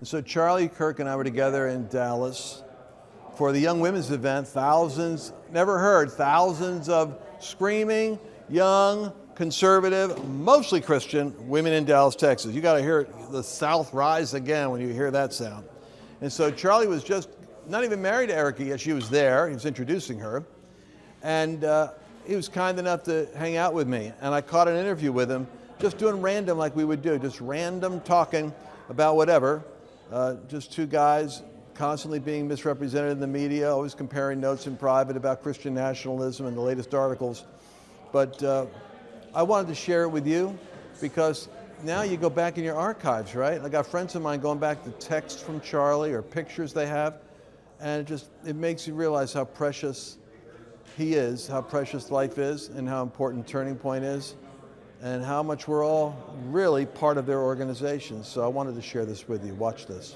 So Charlie Kirk and I were together in Dallas for the Young Women's event. Thousands of screaming, young, conservative, mostly Christian women in Dallas, Texas. You got to hear the South rise again when you hear that sound. And so Charlie was just not even married to Erica yet. She was there. He was introducing her. And he was kind enough to hang out with me. And I caught an interview with him, just doing random like we would do, just random talking about whatever. Just two guys constantly being misrepresented in the media, always comparing notes in private about Christian nationalism and the latest articles. But I wanted to share it with you because now you go back in your archives, right? I got friends of mine going back to texts from Charlie or pictures they have, and it makes you realize how precious he is, how precious life is, and how important Turning Point is, and how much we're all really part of their organization. So I wanted to share this with you. Watch this.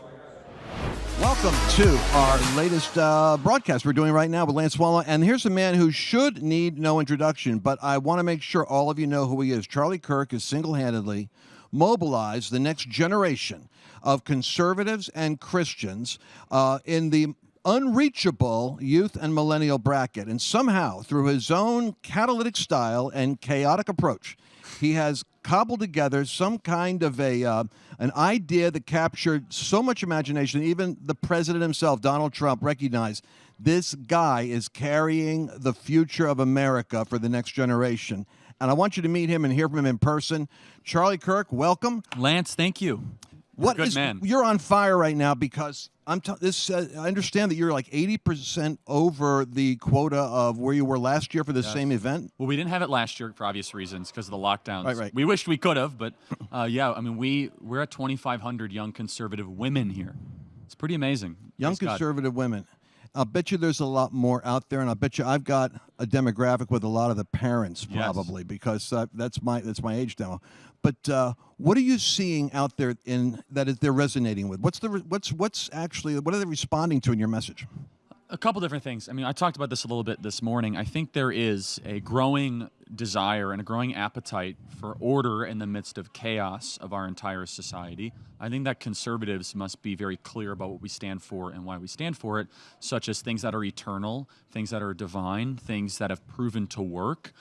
Welcome to our latest broadcast we're doing right now with Lance Wallnau. And here's a man who should need no introduction, but I want to make sure all of you know who he is. Charlie Kirk has single-handedly mobilized the next generation of conservatives and Christians in the unreachable youth and millennial bracket. And somehow, through his own catalytic style and chaotic approach, he has cobbled together some kind of an idea that captured so much imagination, even the president himself, Donald Trump, recognized this guy is carrying the future of America for the next generation. And I want you to meet him and hear from him in person. Charlie Kirk, welcome. Lance, thank you. Good man. You're on fire right now because I understand that you're like 80% over the quota of where you were last year for the same event. Well, we didn't have it last year for obvious reasons because of the lockdowns. Right. We wished we could have, but yeah, I mean, we're at 2,500 young conservative women here. It's pretty amazing. Young conservative women. I'll bet you there's a lot more out there, and I'll bet you I've got a demographic with a lot of the parents probably because that's my age demo. But what are you seeing out there they're resonating with? What are they responding to in your message? A couple different things. I mean, I talked about this a little bit this morning. I think there is a growing desire and a growing appetite for order in the midst of chaos of our entire society. I think that conservatives must be very clear about what we stand for and why we stand for it, such as things that are eternal, things that are divine, things that have proven to work.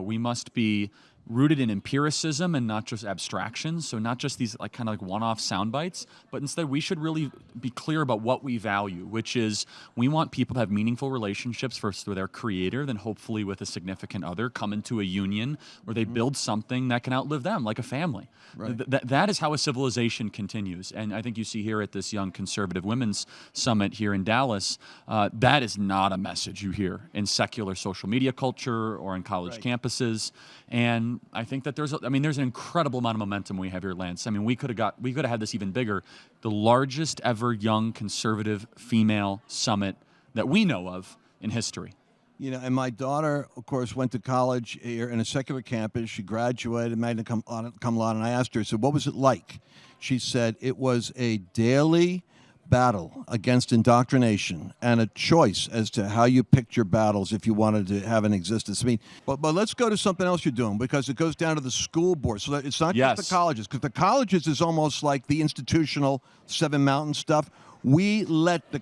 We must be rooted in empiricism and not just abstractions, so not just these kind of one-off sound bites, but instead we should really be clear about what we value, which is we want people to have meaningful relationships first with their creator, then hopefully with a significant other, come into a union where they build something that can outlive them, like a family. Right. That is how a civilization continues, and I think you see here at this Young Conservative Women's Summit here in Dallas, that is not a message you hear in secular social media culture or in college campuses, and I think that there's an incredible amount of momentum we have here, Lance. I mean, we could have had this even bigger. The largest ever young conservative female summit that we know of in history. You know, and my daughter, of course, went to college here in a secular campus. She graduated, magna cum laude, and I asked her, I said, what was it like? She said it was a daily battle against indoctrination and a choice as to how you picked your battles if you wanted to have an existence. I mean, but let's go to something else you're doing because it goes down to the school board. So that it's not just the colleges, because the colleges is almost like the institutional Seven Mountain stuff. We let the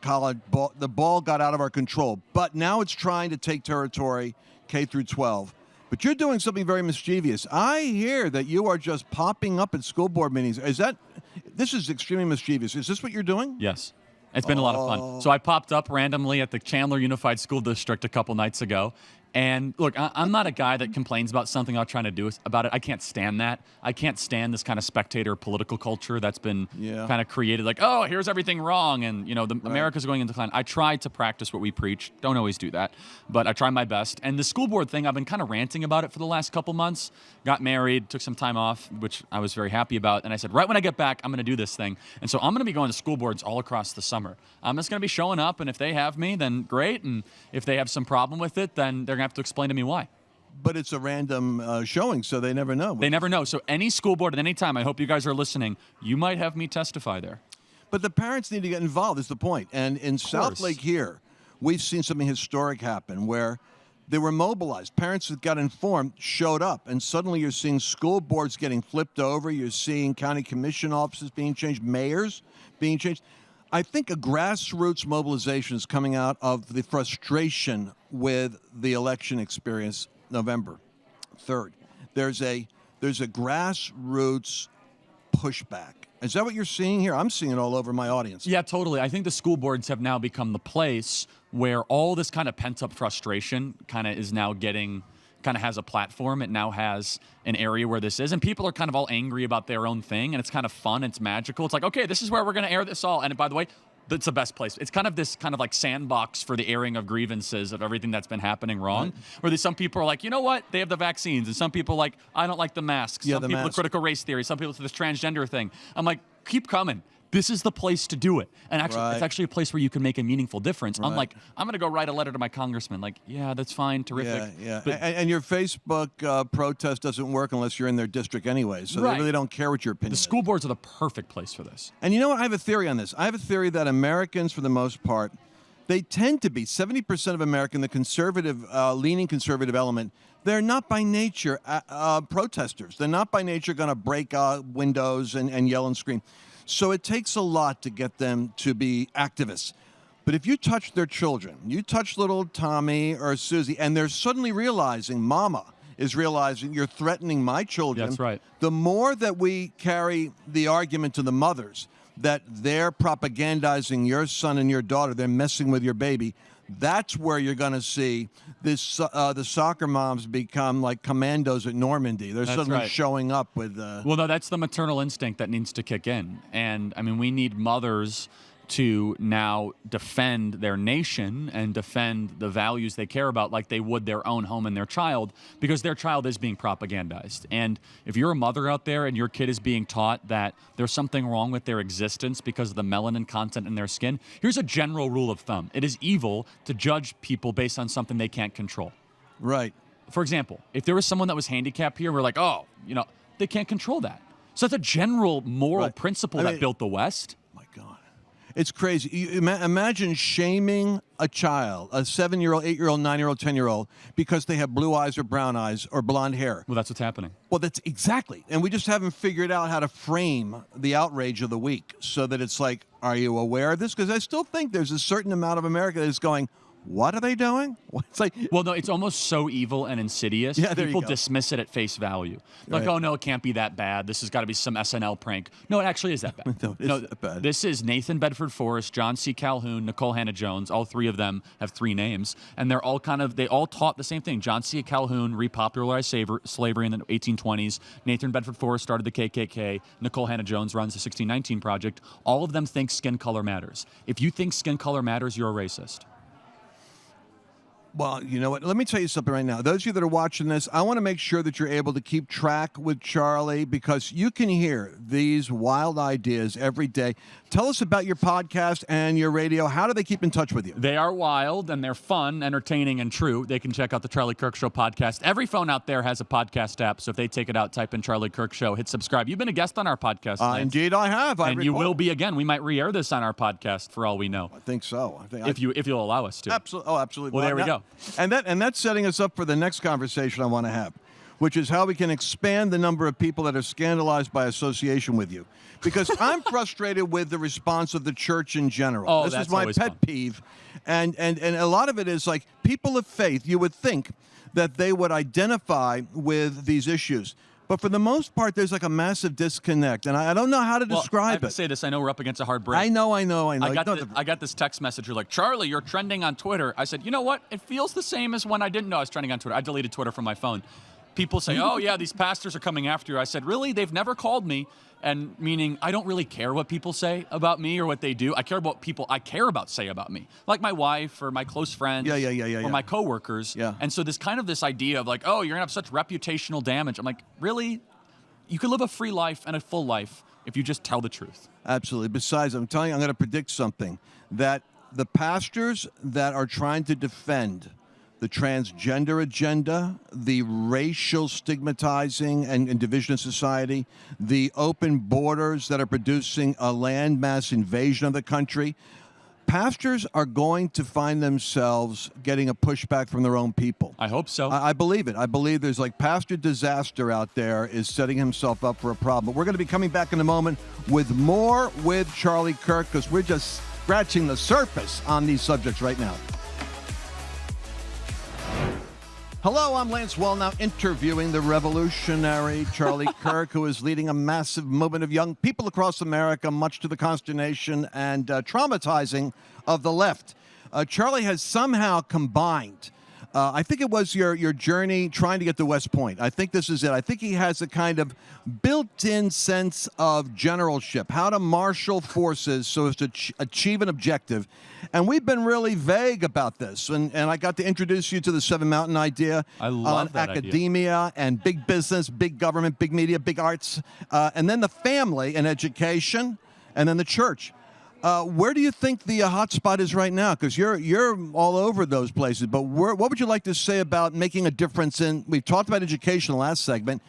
ball got out of our control, but now it's trying to take territory K through 12. But you're doing something very mischievous. I hear that you are just popping up at school board meetings. This is extremely mischievous. Is this what you're doing? Yes. It's been a lot of fun. So I popped up randomly at the Chandler Unified School District a couple nights ago. And look, I'm not a guy that complains about something I'm trying to do about it. I can't stand that. I can't stand this kind of spectator political culture that's been kind of created like, oh, here's everything wrong. And, America's going into decline. I try to practice what we preach. Don't always do that. But I try my best. And the school board thing, I've been kind of ranting about it for the last couple months. Got married, took some time off, which I was very happy about. And I said, right when I get back, I'm going to do this thing. And so I'm going to be going to school boards all across the summer. I'm just going to be showing up. And if they have me, then great. And if they have some problem with it, then they're going to have to explain to me why. But it's a random showing, so they never know. They never know. So any school board at any time, I hope you guys are listening, you might have me testify there. But the parents need to get involved is the point. And in South Lake here, we've seen something historic happen where They were mobilized. Parents that got informed showed up, and suddenly you're seeing school boards getting flipped over. You're seeing county commission offices being changed, mayors being changed. I think a grassroots mobilization is coming out of the frustration with the election experience November 3rd. There's a grassroots pushback. Is that what you're seeing here? I'm seeing it all over my audience. Yeah, totally. I think the school boards have now become the place where all this kind of pent-up frustration kind of is now has a platform. It now has an area where this is. And people are kind of all angry about their own thing. And it's kind of fun. It's magical. It's like, okay, this is where we're going to air this all. And by the way, that's the best place. It's kind of this kind of like sandbox for the airing of grievances of everything that's been happening wrong. Right. Where some people are like, you know what? They have the vaccines. And some people are like, I don't like the masks. Yeah, some people are critical race theory. Some people to this transgender thing. I'm like, keep coming. This is the place to do it. And actually, It's actually a place where you can make a meaningful difference. Right. Unlike, I'm going to go write a letter to my congressman. Like, yeah, that's fine, terrific. Yeah. But, and your Facebook protest doesn't work unless you're in their district anyway. So they really don't care what your opinion is. The school boards are the perfect place for this. And you know what? I have a theory on this. I have a theory that Americans, for the most part, they tend to be, 70% of American, the conservative, leaning conservative element, they're not by nature protesters. They're not by nature going to break windows and yell and scream. So it takes a lot to get them to be activists. But if you touch their children, you touch little Tommy or Susie, and they're suddenly realizing, Mama is realizing you're threatening my children. That's right. The more that we carry the argument to the mothers that they're propagandizing your son and your daughter, they're messing with your baby, that's where you're going to see this. The soccer moms become like commandos at Normandy. They're suddenly showing up with. Well, no, that's the maternal instinct that needs to kick in, and I mean, we need mothers to now defend their nation and defend the values they care about like they would their own home and their child, because their child is being propagandized. And if you're a mother out there and your kid is being taught that there's something wrong with their existence because of the melanin content in their skin, here's a general rule of thumb. It is evil to judge people based on something they can't control. Right. For example, if there was someone that was handicapped here, we're like, oh, they can't control that. So that's a general moral principle that built the West. It's crazy. You imagine shaming a child, a 7-year-old, 8-year-old, 9-year-old, 10-year-old, because they have blue eyes or brown eyes or blonde hair. Well, that's what's happening. Well, that's exactly. And we just haven't figured out how to frame the outrage of the week so that it's like, are you aware of this? Because I still think there's a certain amount of America that is going, what are they doing? It's like, well, no, it's almost so evil and insidious. Yeah, people dismiss it at face value. Like, oh, no, it can't be that bad. This has got to be some SNL prank. No, it actually is that bad. No, it's that bad. This is Nathan Bedford Forrest, John C. Calhoun, Nicole Hannah-Jones. All three of them have three names. And they're all they all taught the same thing. John C. Calhoun repopularized slavery in the 1820s. Nathan Bedford Forrest started the KKK. Nicole Hannah-Jones runs the 1619 Project. All of them think skin color matters. If you think skin color matters, you're a racist. Well, you know what? Let me tell you something right now. Those of you that are watching this, I want to make sure that you're able to keep track with Charlie, because you can hear these wild ideas every day. Tell us about your podcast and your radio. How do they keep in touch with you? They are wild, and they're fun, entertaining, and true. They can check out the Charlie Kirk Show podcast. Every phone out there has a podcast app, so if they take it out, type in Charlie Kirk Show, hit subscribe. You've been a guest on our podcast, Lance. Indeed, I have. And you will be again. We might re-air this on our podcast for all we know. I think so. If you'll allow us to. Absolutely. Oh, absolutely. Well, there we go. And that's setting us up for the next conversation I want to have, which is how we can expand the number of people that are scandalized by association with you. Because I'm frustrated with the response of the church in general. Oh, this that's is my always pet fun. peeve. And a lot of it is like people of faith, you would think that they would identify with these issues. But for the most part, there's like a massive disconnect, and I don't know how to describe it. I have to say this. I know we're up against a hard break. I know. I got this text message. You're like, Charlie, you're trending on Twitter. I said, you know what? It feels the same as when I didn't know I was trending on Twitter. I deleted Twitter from my phone. People say, oh, yeah, these pastors are coming after you. I said, really? They've never called me. And meaning I don't really care what people say about me or what they do. I care about what people I care about say about me, like my wife or my close friends or my coworkers. Yeah. And so this idea of like, oh, you're going to have such reputational damage. I'm like, really? You can live a free life and a full life if you just tell the truth. Absolutely. Besides, I'm telling you, I'm going to predict something, that the pastors that are trying to defend the transgender agenda, the racial stigmatizing and division of society, the open borders that are producing a landmass invasion of the country, pastors are going to find themselves getting a pushback from their own people. I hope so. I believe it. I believe there's like pastor disaster out there is setting himself up for a problem. But we're going to be coming back in a moment with more with Charlie Kirk, because we're just scratching the surface on these subjects right now. Hello, I'm Lance Wallnau, interviewing the revolutionary Charlie Kirk, who is leading a massive movement of young people across America, much to the consternation and traumatizing of the left. Charlie has somehow combined, I think it was your journey trying to get to West Point. I think this is it. I think he has a kind of built-in sense of generalship, how to marshal forces so as to achieve an objective. And we've been really vague about this. And I got to introduce you to the Seven Mountain idea. I love that academia idea. And big business, big government, big media, big arts, and then the family and education, and then the church. Where do you think the hot spot is right now? Because you're all over those places. But what would you like to say about making a difference in? We've talked about education in the last segment.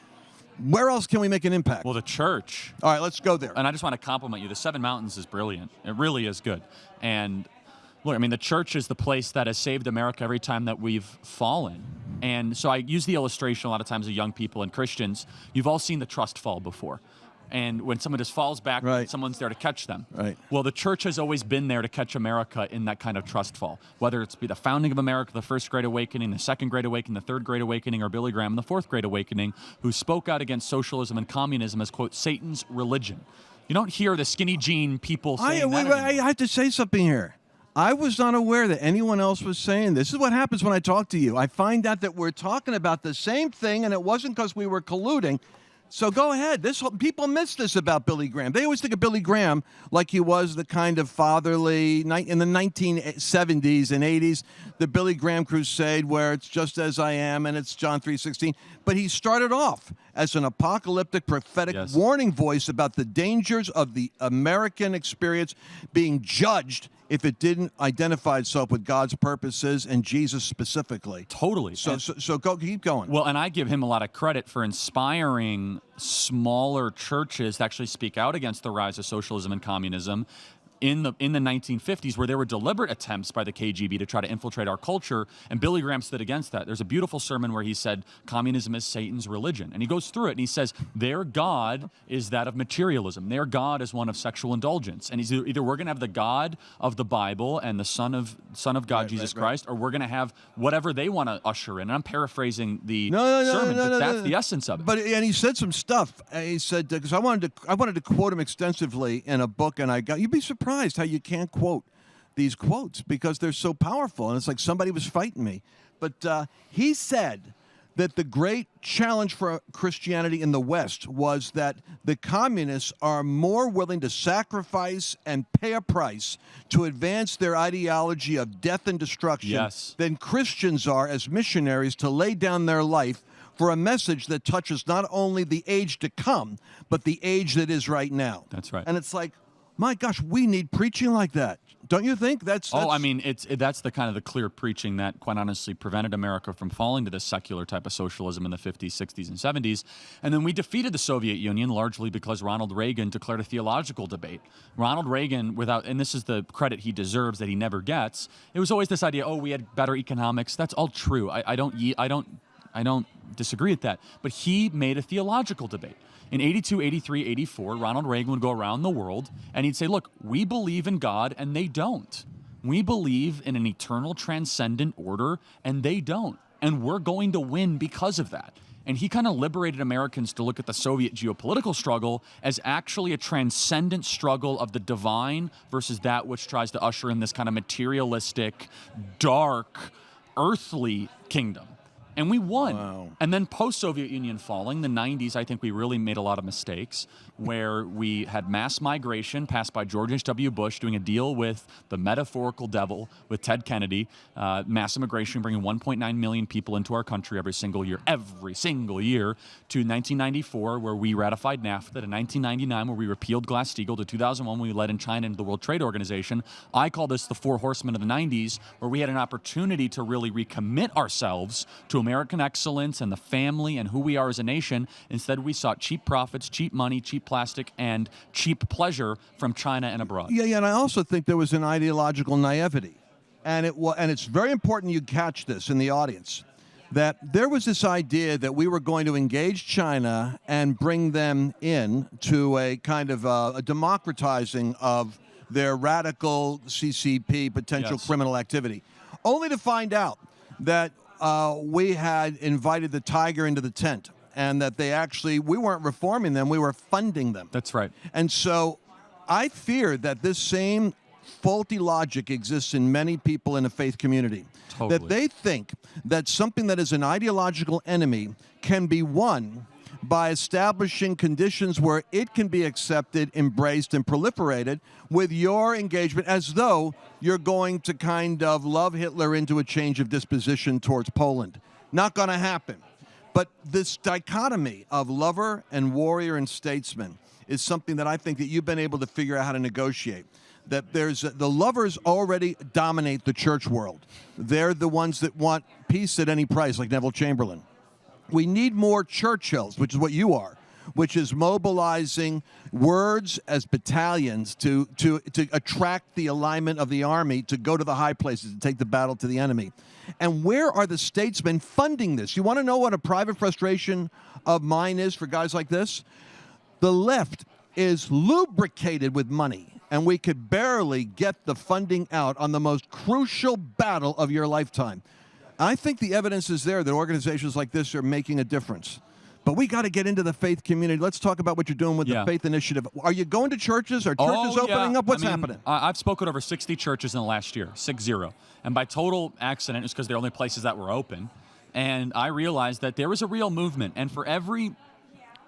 Where else can we make an impact? Well, the church. All right, let's go there. And I just want to compliment you. The Seven Mountains is brilliant. It really is good. And look, I mean, the church is the place that has saved America every time that we've fallen. And so I use the illustration a lot of times of young people and Christians. You've all seen the trust fall before. And when someone just falls back, right, someone's there to catch them. Right. Well, the church has always been there to catch America in that kind of trust fall. Whether it's be the founding of America, the First Great Awakening, the Second Great Awakening, the Third Great Awakening, or Billy Graham in the Fourth Great Awakening, who spoke out against socialism and communism as, quote, Satan's religion. You don't hear the skinny jean people saying that anymore. I have to say something here. I was not aware that anyone else was saying this. This is what happens when I talk to you. I find out that we're talking about the same thing, and it wasn't because we were colluding. So go ahead. People miss this about Billy Graham. They always think of Billy Graham like he was the kind of fatherly, in the 1970s and 80s, the Billy Graham crusade where it's just as I am and it's John 3:16. But he started off as an apocalyptic, prophetic warning voice about the dangers of the American experience being judged if it didn't identify itself with God's purposes and Jesus specifically. Totally. So keep going. Well, and I give him a lot of credit for inspiring smaller churches to actually speak out against the rise of socialism and communism in the 1950s, where there were deliberate attempts by the KGB to try to infiltrate our culture, and Billy Graham stood against that. There's a beautiful sermon where he said, communism is Satan's religion. And he goes through it, and he says, their God is that of materialism. Their God is one of sexual indulgence. And he's either we're going to have the God of the Bible and the Son of God, Jesus Christ, or we're going to have whatever they want to usher in. And I'm paraphrasing the sermon, but that's the essence of it. And he said some stuff. He said, because I wanted to quote him extensively in a book, and you'd be surprised how you can't quote these quotes because they're so powerful, and it's like somebody was fighting me. But he said that the great challenge for Christianity in the West was that the communists are more willing to sacrifice and pay a price to advance their ideology of death and destruction than Christians are as missionaries to lay down their life for a message that touches not only the age to come, but the age that is right now. That's right. And it's like, my gosh, we need preaching like that. Don't you think? That's I mean, that's the kind of the clear preaching that, quite honestly, prevented America from falling to this secular type of socialism in the 50s, 60s, and 70s. And then we defeated the Soviet Union largely because Ronald Reagan declared a theological debate. Ronald Reagan, and this is the credit he deserves that he never gets, it was always this idea, we had better economics. That's all true. I don't disagree with that. But he made a theological debate. In 82, 83, 84, Ronald Reagan would go around the world and he'd say, look, we believe in God and they don't. We believe in an eternal transcendent order and they don't. And we're going to win because of that. And he kind of liberated Americans to look at the Soviet geopolitical struggle as actually a transcendent struggle of the divine versus that which tries to usher in this kind of materialistic, dark, earthly kingdom. And we won. Wow. And then post-Soviet Union falling, the 90s, I think we really made a lot of mistakes where we had mass migration passed by George H.W. Bush doing a deal with the metaphorical devil, with Ted Kennedy, mass immigration bringing 1.9 million people into our country every single year, to 1994 where we ratified NAFTA, to 1999 where we repealed Glass-Steagall, to 2001 when we let in China into the World Trade Organization. I call this the Four Horsemen of the 90s, where we had an opportunity to really recommit ourselves to a American excellence and the family and who we are as a nation. Instead, we sought cheap profits, cheap money, cheap plastic, and cheap pleasure from China and abroad. Yeah, and I also think there was an ideological naivety. And it's very important you catch this in the audience, that there was this idea that we were going to engage China and bring them in to a kind of a democratizing of their radical CCP potential criminal activity, only to find out that we had invited the tiger into the tent and that we weren't reforming them, we were funding them. That's right. And so I fear that this same faulty logic exists in many people in the faith community. Totally. That they think that something that is an ideological enemy can be won by establishing conditions where it can be accepted, embraced, and proliferated with your engagement, as though you're going to kind of love Hitler into a change of disposition towards Poland. Not going to happen. But this dichotomy of lover and warrior and statesman is something that I think that you've been able to figure out how to negotiate. That the lovers already dominate the church world. They're the ones that want peace at any price, like Neville Chamberlain. We need more Churchills, which is what you are, which is mobilizing words as battalions to attract the alignment of the army to go to the high places, to take the battle to the enemy. And where are the statesmen funding this? You want to know what a private frustration of mine is for guys like this? The left is lubricated with money, and we could barely get the funding out on the most crucial battle of your lifetime. I think the evidence is there that organizations like this are making a difference. But we got to get into the faith community. Let's talk about what you're doing with the Faith Initiative. Are you going to churches? Are churches opening up? What's happening? I've spoken at over 60 churches in the last year, 60. And by total accident, it's because they're only places that were open. And I realized that there was a real movement. And for every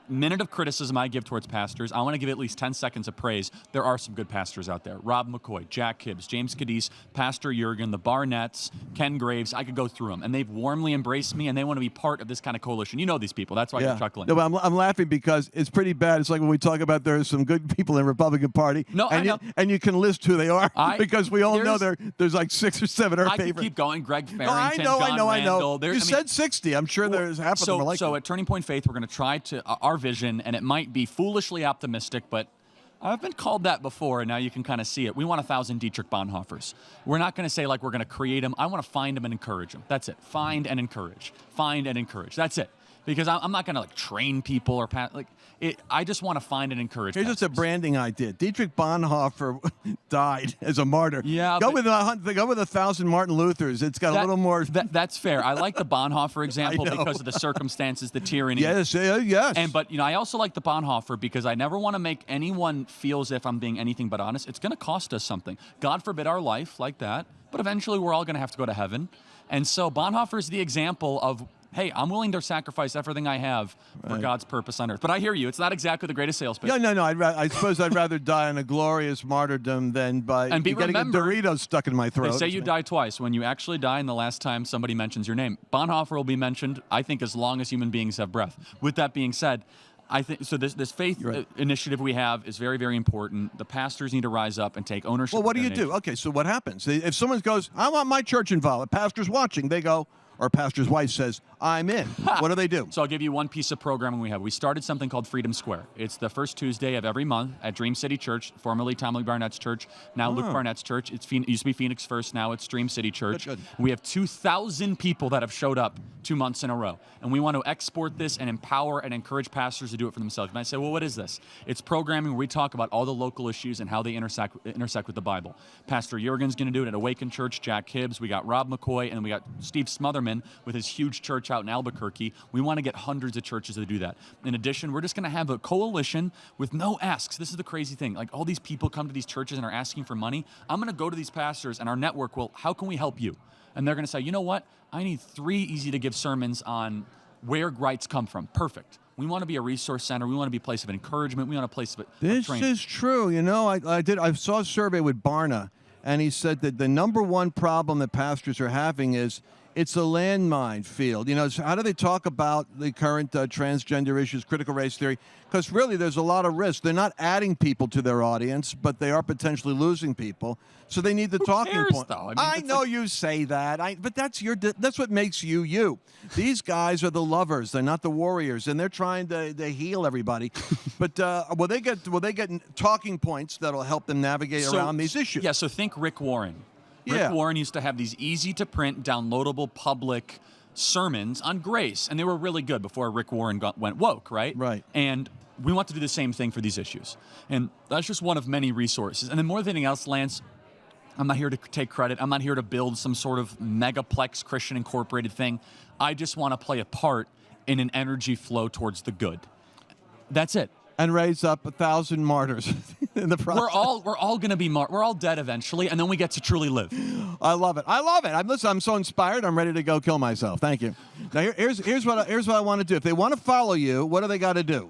minute of criticism I give towards pastors, I want to give at least 10 seconds of praise. There are some good pastors out there. Rob McCoy, Jack Hibbs, James Cadiz, Pastor Jurgen, the Barnetts, Ken Graves. I could go through them. And they've warmly embraced me, and they want to be part of this kind of coalition. You know these people. That's why you're chuckling. No, I'm laughing because it's pretty bad. It's like when we talk about there's some good people in the Republican Party. No, and I know. And you can list who they are because we all know there's like 6 or 7 our I favorite. could keep going. Greg Farrington, I know. You said 60. I'm sure there's half of them are like So at Turning Point Faith, we're going to try to, our vision, and it might be foolishly optimistic, but I've been called that before, and now you can kind of see it. We want 1,000 Dietrich Bonhoeffers. We're not going to say, like, we're going to create them. I want to find them and encourage them. That's it. Find and encourage. Find and encourage. That's it. Because I'm not going to, like, train people or I just want to find and encourage. Here's just a branding idea. Dietrich Bonhoeffer died as a martyr. Yeah, go with 1,000 Martin Luthers. It's got a little more. That's fair. I like the Bonhoeffer example because of the circumstances, the tyranny. Yes. But I also like the Bonhoeffer because I never want to make anyone feel as if I'm being anything but honest. It's going to cost us something. God forbid our life like that, but eventually we're all going to have to go to heaven. And so Bonhoeffer is the example of, hey, I'm willing to sacrifice everything I have for God's purpose on earth. But I hear you. It's not exactly the greatest sales pitch. No. I suppose I'd rather die in a glorious martyrdom than by getting a Dorito stuck in my throat. They say you die twice. When you actually die and the last time somebody mentions your name. Bonhoeffer will be mentioned, I think, as long as human beings have breath. With that being said, I think so. This faith initiative we have is very, very important. The pastors need to rise up and take ownership. Well, what do you do? Okay, so what happens if someone goes, "I want my church involved"? A pastor's watching. They go, or a pastor's wife says, "I'm in." What do they do? So I'll give you one piece of programming we have. We started something called Freedom Square. It's the first Tuesday of every month at Dream City Church, formerly Tom Lee Barnett's church, now Luke Barnett's church. It used to be Phoenix First, now it's Dream City Church. Good. We have 2,000 people that have showed up 2 months in a row. And we want to export this and empower and encourage pastors to do it for themselves. And I say, well, what is this? It's programming where we talk about all the local issues and how they intersect with the Bible. Pastor Jurgen's going to do it at Awaken Church, Jack Hibbs. We got Rob McCoy, and we got Steve Smotherman with his huge church out in Albuquerque. We want to get hundreds of churches to do that. In addition, we're just going to have a coalition with no asks. This is the crazy thing. Like, all these people come to these churches and are asking for money. I'm going to go to these pastors and our network will, how can we help you? And they're going to say, you know what? I need 3 easy-to-give sermons on where rights come from. Perfect. We want to be a resource center. We want to be a place of encouragement. We want a place of training. This is true. You know, I saw a survey with Barna, and he said that the number one problem that pastors are having is It's a landmine field. You know, so how do they talk about the current transgender issues, critical race theory? Because really, there's a lot of risk. They're not adding people to their audience, but they are potentially losing people. So they need the talking cares, point. though? I mean, I it's know like- you say that, but that's that's what makes you you. These guys are the lovers. They're not the warriors, and they're trying to heal everybody. But will they get talking points that'll help them navigate around these issues? Yeah. So think Rick Warren. Yeah. Rick Warren used to have these easy-to-print, downloadable public sermons on grace, and they were really good before Rick Warren went woke, right? Right. And we want to do the same thing for these issues. And that's just one of many resources. And then more than anything else, Lance, I'm not here to take credit. I'm not here to build some sort of megaplex Christian Incorporated thing. I just want to play a part in an energy flow towards the good. That's it. And raise up 1,000 martyrs in the process. We're all going to be we're all dead eventually, and then we get to truly live. I love it. I'm so inspired. I'm ready to go kill myself. Thank you. Now here's what I want to do. If they want to follow you, what do they got to do?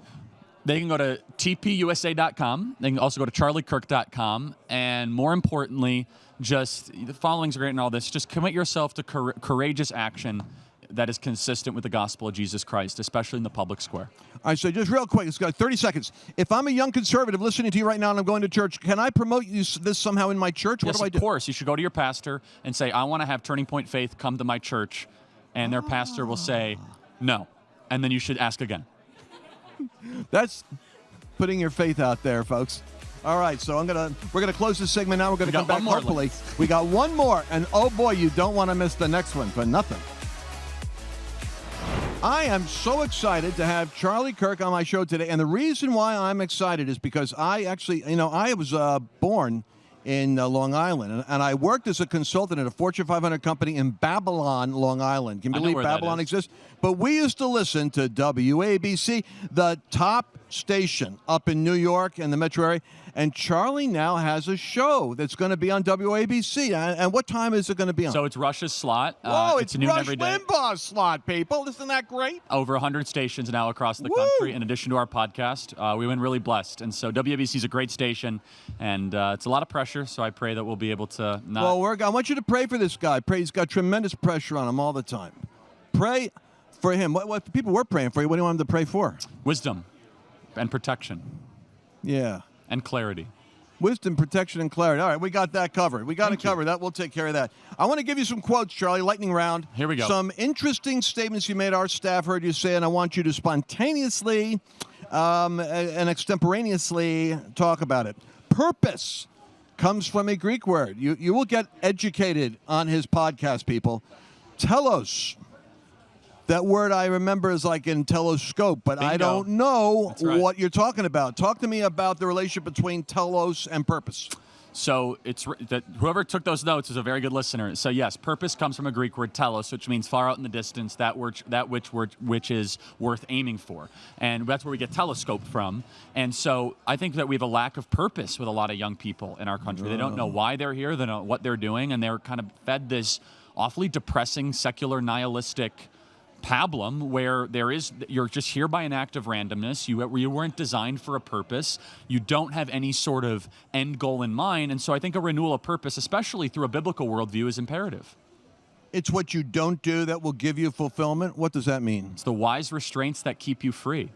They can go to tpusa.com. They can also go to charliekirk.com. And more importantly, just the following's great and all this. Just commit yourself to courageous action that is consistent with the gospel of Jesus Christ, especially in the public square. All right, so just real quick, it's got 30 seconds. If I'm a young conservative listening to you right now and I'm going to church, can I promote this somehow in my church? What do I do? Yes, of course. You should go to your pastor and say, I want to have Turning Point Faith come to my church. And their pastor will say, no. And then you should ask again. That's putting your faith out there, folks. All right, so we're gonna close this segment now. We're gonna come back. Hopefully, we got one more, and oh boy, you don't want to miss the next one for nothing. I am so excited to have Charlie Kirk on my show today, and the reason why I'm excited is because I actually, I was born in Long Island, and I worked as a consultant at a Fortune 500 company in Babylon, Long Island. Can you believe Babylon exists? But we used to listen to WABC, the top station up in New York and the metro area. And Charlie now has a show that's going to be on WABC. And what time is it going to be on? So it's Rush's slot. Whoa, it's noon Rush every day. Limbaugh's slot, people. Isn't that great? Over 100 stations now across the country, in addition to our podcast. We've been really blessed. And so WABC is a great station, and it's a lot of pressure, so I pray that we'll be able to not... Well, I want you to pray for this guy. He's got tremendous pressure on him all the time. Pray for him. What people were praying for you, what do you want him to pray for? Wisdom and protection. Yeah. And clarity. Wisdom, protection, and clarity. All right, we got that covered. We got it covered. That we'll take care of that. I want to give you some quotes, Charlie. Lightning round. Here we go. Some interesting statements you made. Our staff heard you say, and I want you to spontaneously and extemporaneously talk about it. Purpose comes from a Greek word. You will get educated on his podcast, people. Telos. That word I remember is like in telescope, but Bingo. I don't know right. what you're talking about. Talk to me about the relationship between telos and purpose. So it's that whoever took those notes is a very good listener. So yes, purpose comes from a Greek word telos, which means far out in the distance, which is worth aiming for, and that's where we get telescope from. And so I think that we have a lack of purpose with a lot of young people in our country. They don't know why they're here, they don't know what they're doing, and they're kind of fed this awfully depressing, secular, nihilistic pablum where you're just here by an act of randomness. You weren't designed for a purpose. You don't have any sort of end goal in mind. And so I think a renewal of purpose, especially through a biblical worldview, is imperative. It's what you don't do that will give you fulfillment. What does that mean? It's the wise restraints that keep you free.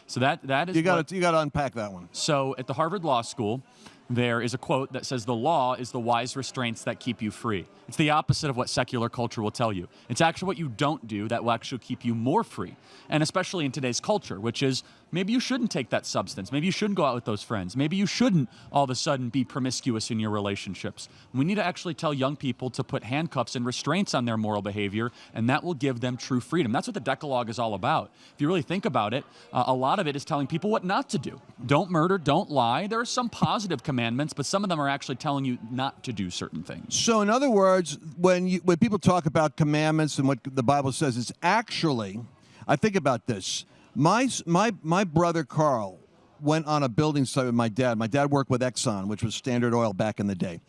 So that is you got to unpack that one. So at the Harvard Law School, there is a quote that says the law is the wise restraints that keep you free. It's the opposite of what secular culture will tell you. It's actually what you don't do that will actually keep you more free. And especially in today's culture, which is maybe you shouldn't take that substance. Maybe you shouldn't go out with those friends. Maybe you shouldn't all of a sudden be promiscuous in your relationships. We need to actually tell young people to put handcuffs and restraints on their moral behavior, and that will give them true freedom. That's what the Decalogue is all about. If you really think about it, a lot of it is telling people what not to do. Don't murder, don't lie. There are some positive commandments, but some of them are actually telling you not to do certain things. So in other words, when people talk about commandments and what the Bible says, it's actually, I think about this. My brother Carl went on a building site with my dad. My dad worked with Exxon, which was Standard Oil back in the day.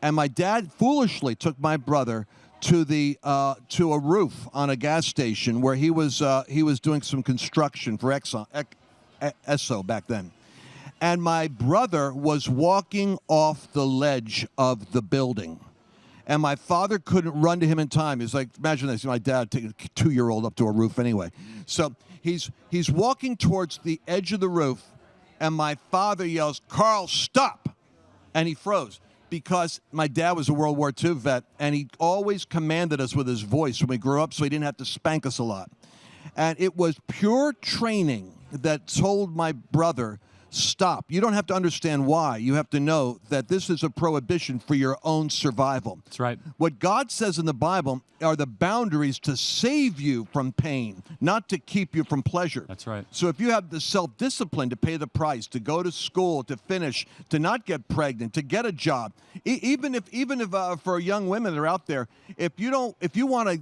And my dad foolishly took my brother to a roof on a gas station where he was doing some construction for Exxon, Esso back then. And my brother was walking off the ledge of the building. and my father couldn't run to him in time. He's like, imagine this, my dad taking a 2-year-old up to a roof anyway. So he's walking towards the edge of the roof, and my father yells, "Carl, stop!" And he froze because my dad was a World War II vet, and he always commanded us with his voice when we grew up so he didn't have to spank us a lot. And it was pure training that told my brother, stop. You don't have to understand why. You have to know that this is a prohibition for your own survival. That's right. What God says in the Bible are the boundaries to save you from pain, not to keep you from pleasure. That's right. So if you have the self-discipline to pay the price, to go to school, to finish, to not get pregnant, to get a job, even if for young women that are out there, if you want to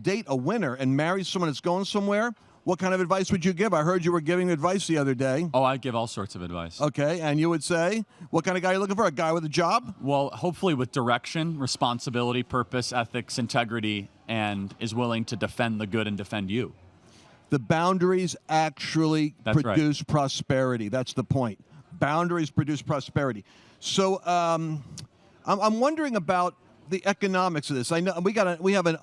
date a winner and marry someone that's going somewhere, what kind of advice would you give? I heard you were giving advice the other day. Oh, I give all sorts of advice. Okay, and you would say, what kind of guy are you looking for? A guy with a job? Well, hopefully with direction, responsibility, purpose, ethics, integrity, and is willing to defend the good and defend you. The boundaries actually produce prosperity. That's the point. Boundaries produce prosperity. So I'm wondering about the economics of this. I know we have an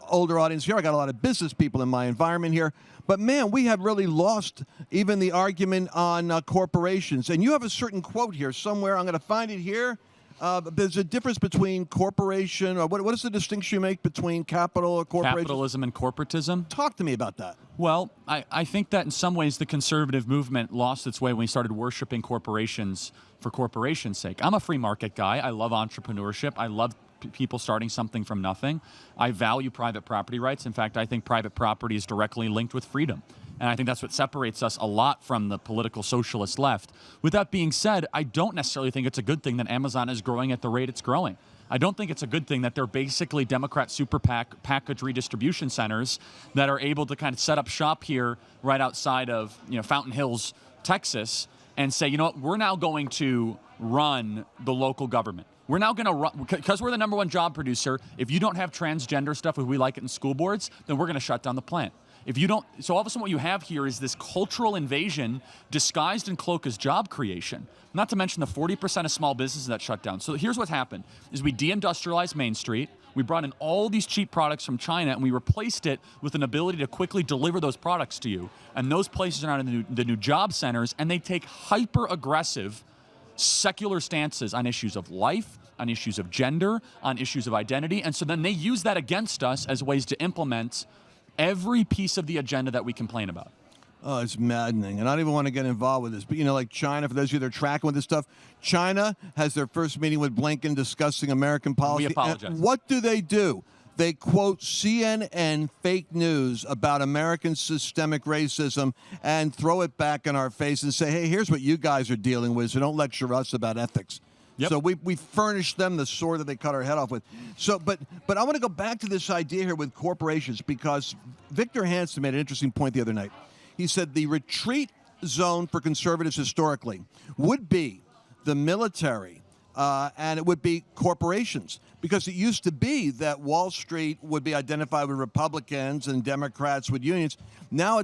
older audience here. I got a lot of business people in my environment here, but man, we have really lost even the argument on corporations. And you have a certain quote here somewhere. I'm going to find it here. There's a difference between corporation, or what is the distinction you make between capital or corporation? Capitalism and corporatism. Talk to me about that. Well, I think that in some ways the conservative movement lost its way when we started worshiping corporations for corporation's sake. I'm a free market guy. I love entrepreneurship. I love people starting something from nothing. I value private property rights. In fact, I think private property is directly linked with freedom. And I think that's what separates us a lot from the political socialist left. With that being said, I don't necessarily think it's a good thing that Amazon is growing at the rate it's growing. I don't think it's a good thing that they're basically Democrat super PAC package redistribution centers that are able to kind of set up shop here right outside of Fountain Hills, Texas, and say, you know what, we're now going to run the local government. We're now going to run, because we're the #1 job producer, if you don't have transgender stuff, if we like it in school boards, then we're going to shut down the plant. If you don't, so all of a sudden what you have here is this cultural invasion disguised and cloaked as job creation. Not to mention the 40% of small businesses that shut down. So here's what happened, is we deindustrialized Main Street, we brought in all these cheap products from China, and we replaced it with an ability to quickly deliver those products to you. And those places are now in the new job centers, and they take hyper-aggressive secular stances on issues of life, on issues of gender, on issues of identity. And so then they use that against us as ways to implement every piece of the agenda that we complain about. Oh, it's maddening. And I don't even want to get involved with this. But, like China, for those of you that are tracking with this stuff, China has their first meeting with Blinken discussing American policy. We apologize. And what do? They quote CNN fake news about American systemic racism and throw it back in our face and say, hey, here's what you guys are dealing with, so don't lecture us about ethics. Yep. So we furnished them the sword that they cut our head off with. So, but I want to go back to this idea here with corporations, because Victor Hanson made an interesting point the other night. He said the retreat zone for conservatives historically would be the military, and it would be corporations, because it used to be that Wall Street would be identified with Republicans and Democrats with unions. Now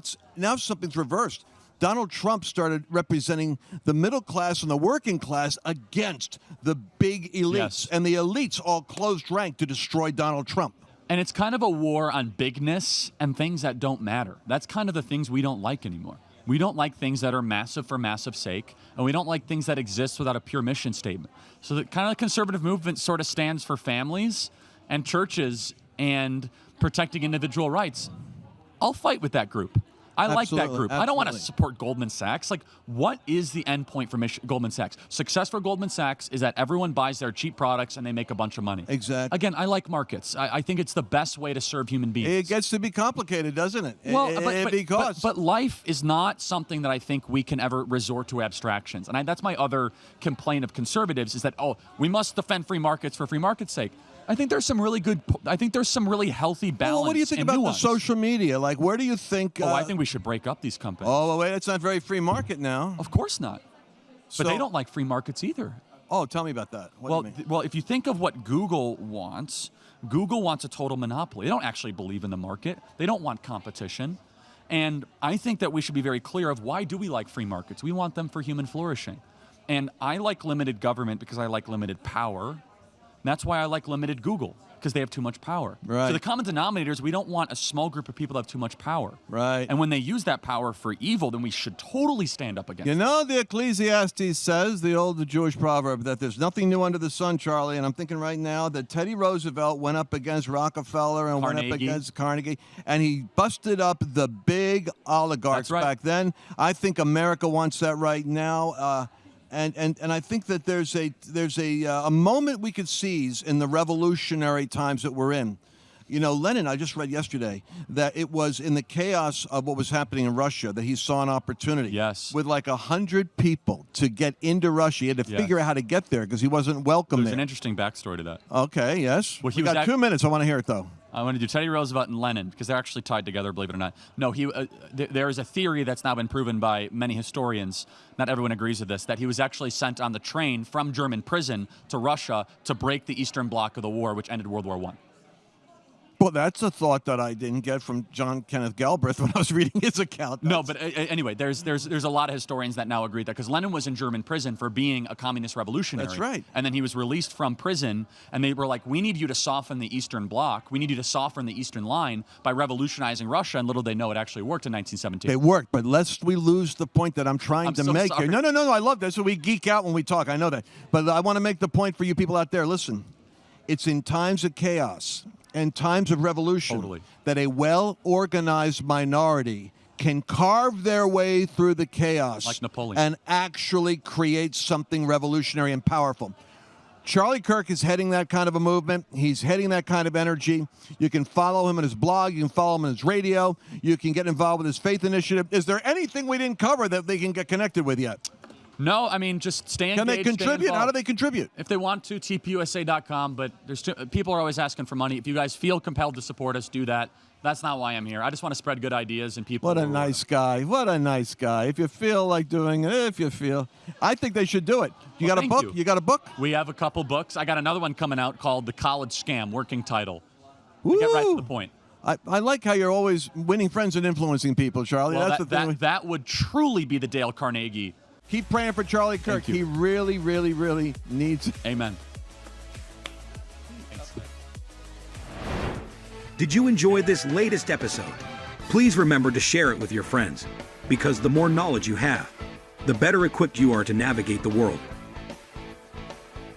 something's reversed. Donald Trump started representing the middle class and the working class against the big elites. Yes. And the elites all closed rank to destroy Donald Trump. And it's kind of a war on bigness and things that don't matter. That's kind of the things we don't like anymore. We don't like things that are massive for massive sake, and we don't like things that exist without a pure mission statement. So the kind of conservative movement sort of stands for families and churches and protecting individual rights. I'll fight with that group. I like that group. Absolutely. I don't want to support Goldman Sachs. Like, what is the end point for Goldman Sachs? Success for Goldman Sachs is that everyone buys their cheap products and they make a bunch of money. Exactly. Again, I like markets. I think it's the best way to serve human beings. It gets to be complicated, doesn't it? Well, but life is not something that I think we can ever resort to abstractions. And that's my other complaint of conservatives, is that, we must defend free markets for free market's sake. I think there's some really healthy balance. Well, what do you think about nuance. the social media? Like, where do you think? I think we should break up these companies. Oh, well, wait, that's not very free market now. Of course not. But they don't like free markets either. Oh, tell me about that. What do you mean? Well, if you think of what Google wants a total monopoly. They don't actually believe in the market. They don't want competition. And I think that we should be very clear of why do we like free markets. We want them for human flourishing. And I like limited government because I like limited power. That's why I like limited Google, because they have too much power. Right. So the common denominators, we don't want a small group of people that have too much power. Right. And when they use that power for evil, then we should totally stand up against You it. know, the Ecclesiastes says, the old Jewish proverb, that there's nothing new under the sun, Charlie. And I'm thinking right now that Teddy Roosevelt went up against Rockefeller and went up Carnegie. against Carnegie, and he busted up the big oligarchs That's right. back then. I think America wants that right now. And I think that there's a moment we could seize in the revolutionary times that we're in. You know, Lenin, I just read yesterday that it was in the chaos of what was happening in Russia that he saw an opportunity. Yes. With like 100 people to get into Russia. He had to figure out how to get there because he wasn't welcome There's there. an interesting backstory to that. Okay, yes. Well, he we was got 2 minutes. I want to hear it, though. I want to do Teddy Roosevelt and Lenin because they're actually tied together, believe it or not. No, there is a theory that's now been proven by many historians, not everyone agrees with this, that he was actually sent on the train from German prison to Russia to break the Eastern Bloc of the war, which ended World War I. Well, that's a thought that I didn't get from John Kenneth Galbraith when I was reading his account. No, but anyway, there's a lot of historians that now agree that because Lenin was in German prison for being a communist revolutionary. That's right. And then he was released from prison, and they were like, we need you to soften the Eastern Bloc. We need you to soften the Eastern line by revolutionizing Russia, and little they know it actually worked in 1917. It worked, but lest we lose the point that I'm trying to so make sorry. here. No, I love that. So we geek out when we talk. I know that. But I want to make the point for you people out there. Listen, it's in times of chaos and times of revolution that a well-organized minority can carve their way through the chaos Like Napoleon. and actually create something revolutionary and powerful. Charlie Kirk is heading that kind of a movement. He's heading that kind of energy. You can follow him on his blog. You can follow him on his radio. You can get involved with his faith initiative. Is there anything we didn't cover that they can get connected with yet? No, I mean, just stay engaged. Can they contribute? How do they contribute? If they want to, tpusa.com, but people are always asking for money. If you guys feel compelled to support us, do that. That's not why I'm here. I just want to spread good ideas and people. What a nice guy. What a nice guy. If you feel like doing it, I think they should do it. You got a book? You got a book? We have a couple books. I got another one coming out called The College Scam, working title. Woo! Get right to the point. I like how you're always winning friends and influencing people, Charlie. Well, That's the thing. that would truly be the Dale Carnegie. Keep praying for Charlie Kirk. He really, really, really needs it. Amen. Did you enjoy this latest episode? Please remember to share it with your friends, because the more knowledge you have, the better equipped you are to navigate the world.